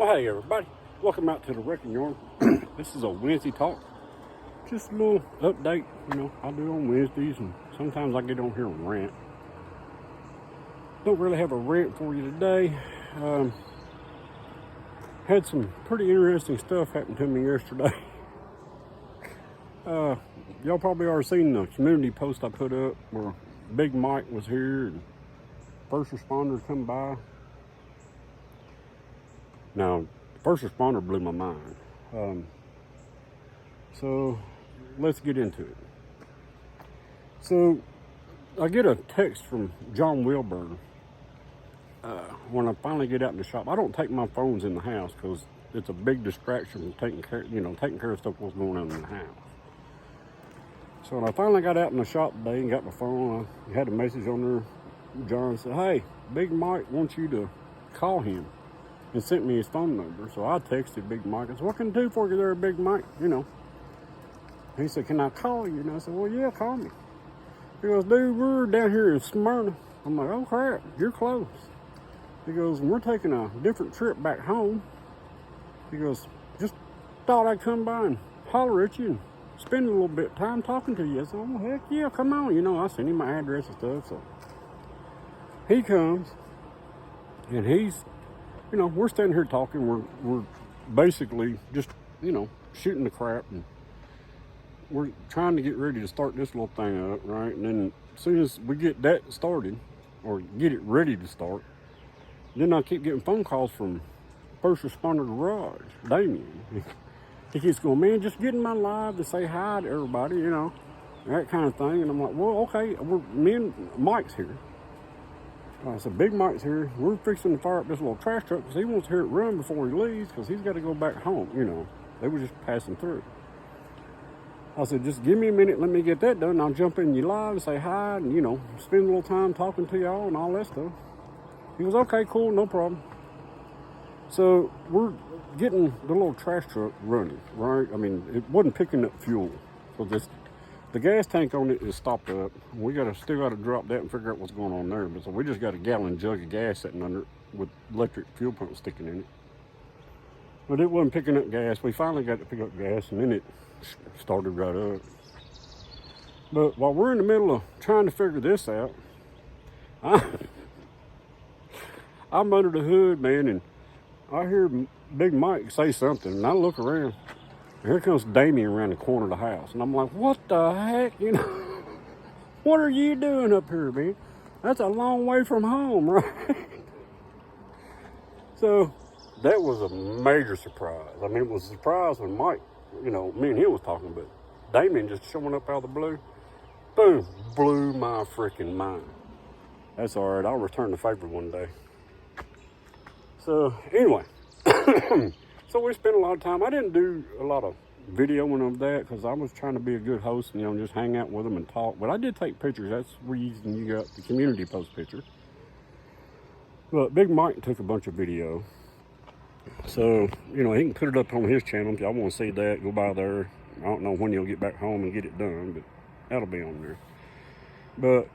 Well, hey everybody, welcome out to the Wrecking Yard. This is a Wednesday talk, just a little update, I do on Wednesdays, and sometimes I get on here and rant. Don't really have a rant for you today. Had some pretty interesting stuff happen to me yesterday. Y'all probably already seen the community post I put up where Big Mike was here and first responders come by. Now, first responder blew my mind. So let's get into it. So I get a text from John Wilburn when I finally get out in the shop. I don't take my phones in the house because it's a big distraction from taking care of stuff what's going on in the house. So when I finally got out in the shop today and got my phone, I had a message on there. John said, "Hey, Big Mike wants you to call him," and sent me his phone number. So I texted Big Mike. I said, "What can I do for you there, Big Mike?" He said, "Can I call you?" And I said, "Well, yeah, call me." He goes, "Dude, we're down here in Smyrna." I'm like, "Oh crap, you're close." He goes, "We're taking a different trip back home." He goes, "Just thought I'd come by and holler at you and spend a little bit of time talking to you." I said, "Oh, heck yeah, come on." I sent him my address and stuff. So he comes and he's, we're standing here talking. We're basically just, shooting the crap, and we're trying to get ready to start this little thing up, right? And then as soon as we get that started, or get it ready to start, then I keep getting phone calls from First Responder Garage, Damien. He keeps going, "Man, just getting my live to say hi to everybody, that kind of thing." And I'm like, "Well, okay, me and Mike's here." I said, "Big Mike's here. We're fixing to fire up this little trash truck because he wants to hear it run before he leaves because he's got to go back home." They were just passing through. I said, "Just give me a minute. Let me get that done. I'll jump in you live and say hi and, spend a little time talking to y'all and all that stuff." He goes, "Okay, cool, no problem." So we're getting the little trash truck running, right? I mean, it wasn't picking up fuel. So the gas tank on it is stopped up. We still got to drop that and figure out what's going on there. But so we just got a gallon jug of gas sitting under it with electric fuel pump sticking in it. But it wasn't picking up gas. We finally got to pick up gas, and then it started right up. But while we're in the middle of trying to figure this out, I'm under the hood, man, and I hear Big Mike say something, and I look around, and here comes Damien around the corner of the house. And I'm like, "What the heck, what are you doing up here, man? That's a long way from home, right?" So that was a major surprise. I mean, it was a surprise when Mike, me and him was talking, but Damien just showing up out of the blue, boom, blew my freaking mind. That's all right. I'll return the favor one day. So anyway, so we spent a lot of time. I didn't do a lot of videoing of that because I was trying to be a good host and, just hang out with them and talk. But I did take pictures. That's the reason you got the community post picture. But Big Mike took a bunch of video. So, he can put it up on his channel. If y'all want to see that, go by there. I don't know when he'll get back home and get it done, but that'll be on there. But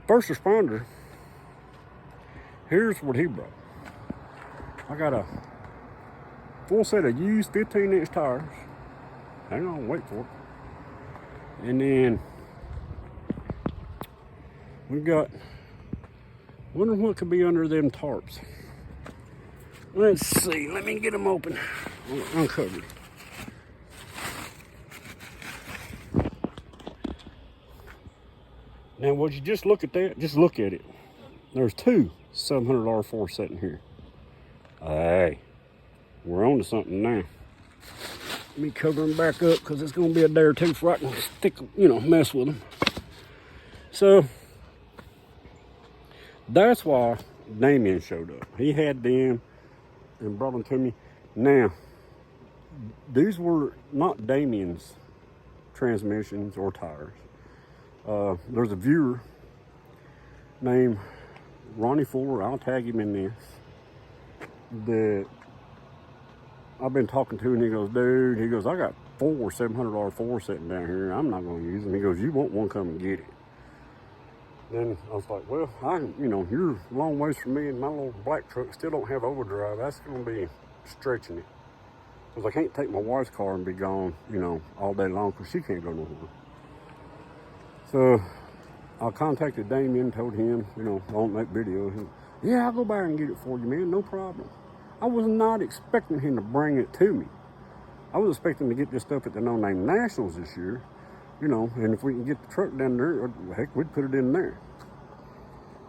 First Responder, here's what he brought. I got a full set of used 15-inch tires. Hang on, wait for it. And then we've got, wonder what could be under them tarps. Let's see, let me get them open. Uncovered. Now, would you just look at that? Just look at it. There's two 700 R4 sitting here. Hey, we're on to something now. Let me cover them back up because it's going to be a day or two before I can stick, mess with them. So that's why Damien showed up. He had them and brought them to me. Now, these were not Damien's transmissions or tires. There's a viewer named Ronnie Fuller. I'll tag him in this. That I've been talking to, and he goes, "Dude," he goes, "I got 4 700 R4 sitting down here. I'm not going to use them." He goes, "You want one, come and get it." Then I was like, well, you're a long ways from me, and my little black truck still don't have overdrive. That's going to be stretching it. Because I can't take my wife's car and be gone, all day long because she can't go nowhere. So I contacted Damien, told him, I won't make video. Yeah, I'll go by and get it for you, man, no problem. I was not expecting him to bring it to me. I was expecting to get this stuff at the No Name Nationals this year, and if we can get the truck down there, heck, we'd put it in there.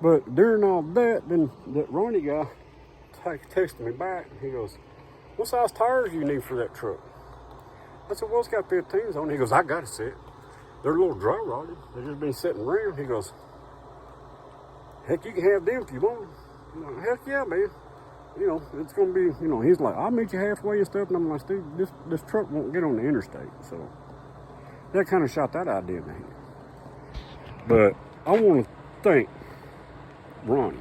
But during all that, then that Ronnie guy texted me back, and he goes, what size tires do you need for that truck? I said, well, it's got 15s on it. He goes, I got a set. They're a little dry rotted. They've just been sitting around. He goes, heck, you can have them if you want. I'm like, heck yeah, man. It's going to be, he's like, I'll meet you halfway and stuff. And I'm like, dude, this truck won't get on the interstate. So that kind of shot that idea in the head. But I want to thank Ronnie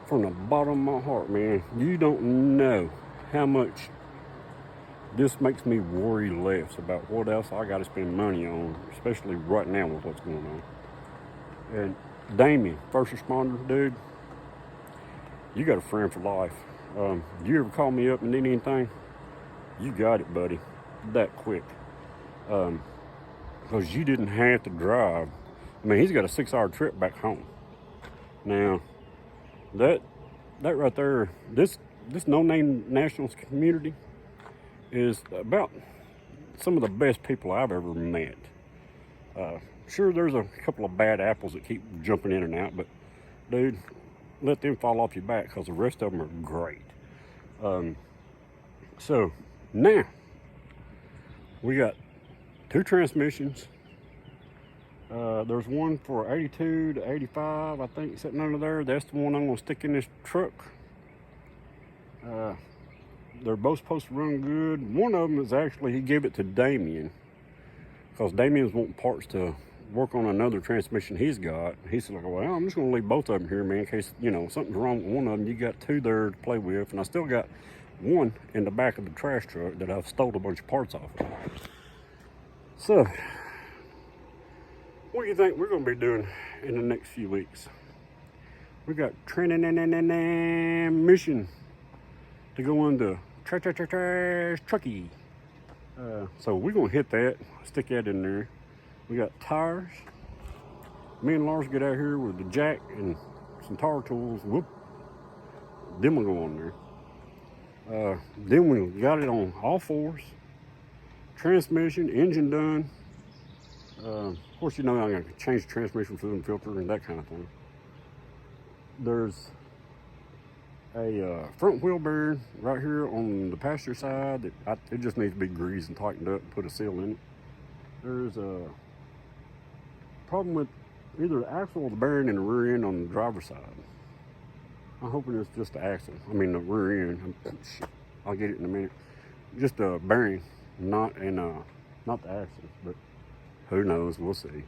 from the bottom of my heart, man. You don't know how much this makes me worry less about what else I got to spend money on, especially right now with what's going on. And Damien, first responder, dude, you got a friend for life. You ever call me up and need anything? You got it, buddy. That quick. Because you didn't have to drive. I mean, he's got a 6-hour trip back home. Now, that right there, this No Name Nationals community is about some of the best people I've ever met. Sure, there's a couple of bad apples that keep jumping in and out, but dude, let them fall off your back because the rest of them are great. So now we got 2 transmissions. There's one for 82 to 85, I think, sitting under there. That's the one I'm going to stick in this truck. They're both supposed to run good. One of them is actually, he gave it to Damien because Damien's wanting parts to work on another transmission he's got. He said, like, well, I'm just going to leave both of them here, man, in case, something's wrong with one of them. You got 2 there to play with, and I still got one in the back of the trash truck that I've stole a bunch of parts off of. So, what do you think we're going to be doing in the next few weeks? We got transmission to go into trash trucky. So we're going to hit that, stick that in there. We got tires. Me and Lars get out here with the jack and some tar tools. Whoop. Then we'll go on there. Then we got it on all 4s. Transmission, engine done. Of course, I'm going to change the transmission fluid filter and that kind of thing. There's a front wheel bearing right here on the passenger side that it just needs to be greased and tightened up and put a seal in it. There's a problem with either the axle or the bearing in the rear end on the driver's side. I'm hoping it's just the axle. I mean the rear end. I'll get it in a minute. Just the bearing, not the axle, but who knows? We'll see.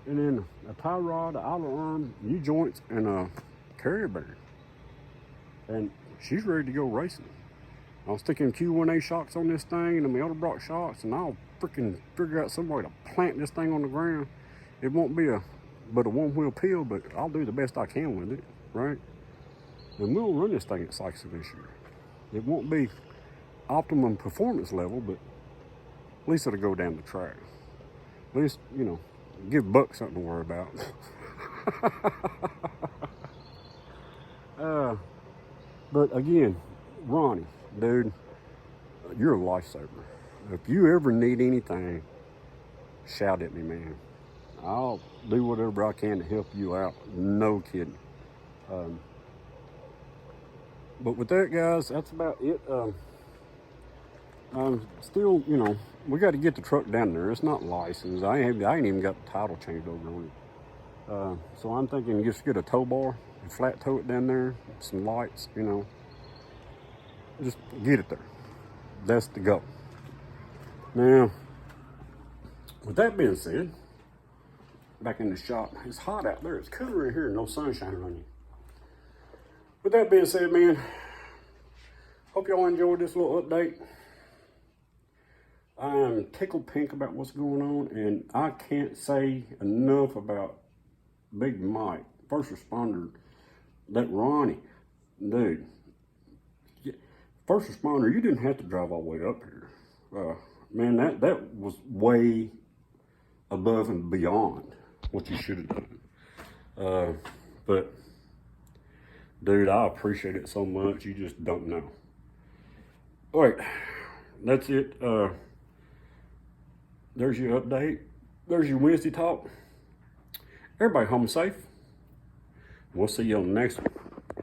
And then a tie rod, an idler arm, U-joints, and a carrier bearing. And she's ready to go racing. I'll stick in Q1A shocks on this thing and the Edelbrock shocks, and I'll freaking figure out some way to plant this thing on the ground. It won't be but a 1-wheel peel, but I'll do the best I can with it, right? And we'll run this thing at Sykes this year. It won't be optimum performance level, but at least it'll go down the track. At least, give Buck something to worry about. But again, Ronnie, dude, you're a lifesaver. If you ever need anything, shout at me, man. I'll do whatever I can to help you out. No kidding. But with that, guys, that's about it. Still, we got to get the truck down there. It's not licensed. I ain't even got the title changed over on it. So I'm thinking just get a tow bar and flat tow it down there, some lights, just get it there. That's the goal. Now, with that being said, back in the shop, it's hot out there. It's cooler in here, no sunshine on you. With that being said, man, hope y'all enjoyed this little update. I'm tickled pink about what's going on, and I can't say enough about Big Mike, first responder, that Ronnie, dude. First responder, you didn't have to drive all the way up here. Man, that was way above and beyond what you should have done. But dude, I appreciate it so much. You just don't know. All right, that's it. There's your update. There's your Wednesday talk. Everybody home safe. We'll see you on the next one.